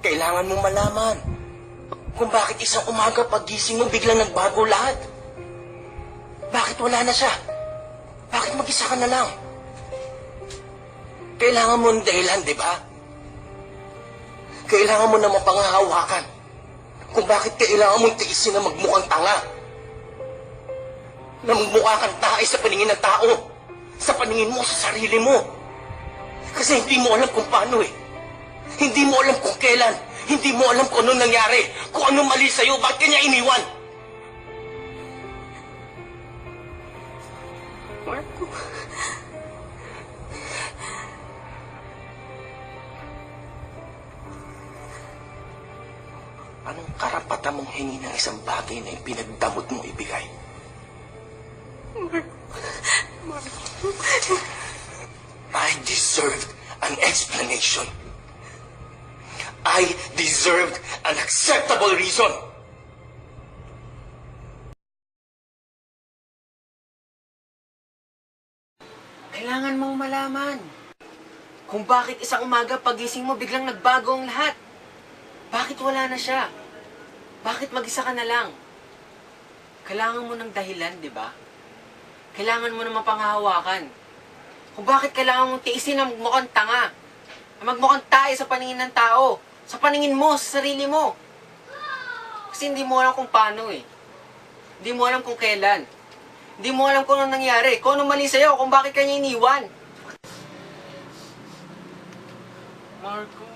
Kailangan mong malaman kung bakit isang umaga pagising mo biglang nagbago lahat. Bakit wala na siya? Bakit mag-isa ka na lang? Kailangan mo ng dahilan, di ba? Kailangan mo na mapanghahawakan kung bakit kailangan mong tiisin na magmukhang tanga. Na magmukha kang tae sa paningin ng tao. Sa paningin mo, sa sarili mo. Kasi hindi mo alam kung paano eh. Hindi mo alam kung kailan. Hindi mo alam kung anong nangyari. Kung anong mali sa'yo, bakit kanya iniwan? Marco. Anong karapatan mong hingi ng isang bagay na ipinagdamot mong ibigay? Marco. I deserved an explanation. I deserved an acceptable reason. Kailangan mong malaman kung bakit isang umaga pagising mo biglang nagbago ang lahat. Bakit wala na siya? Bakit mag-isa ka na lang? Kailangan mo ng dahilan, di ba? Kailangan mo na mapanghahawakan. Kung bakit kailangan mong tiisin na magmukhang tanga. Na magmukhang tayo sa paningin ng tao. Sa paningin mo, sa sarili mo. Kasi hindi mo alam kung paano eh. Hindi mo alam kung kailan. Hindi mo alam kung anong nangyari. Kung anong mali sa'yo, kung bakit kanya iniwan. Marco.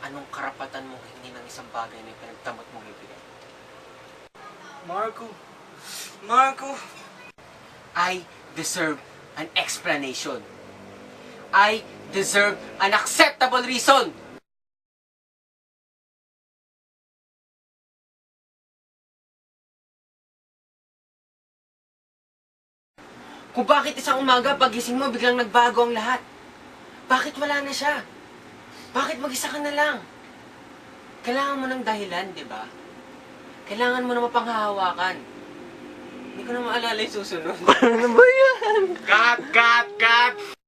Anong karapatan mong hindi ng isang bagay na pinagdamot mong ibigay? Marco. Marco. I deserve an explanation. I deserve an acceptable reason. Kung bakit isang umaga pagising mo biglang nagbago ang lahat. Bakit wala na siya? Bakit mag-isa ka na lang? Kailangan mo ng dahilan, di ba? Kailangan mo na mapanghahawakan. Hindi ko na maalala yung susunod. Ano ba yan? Cut!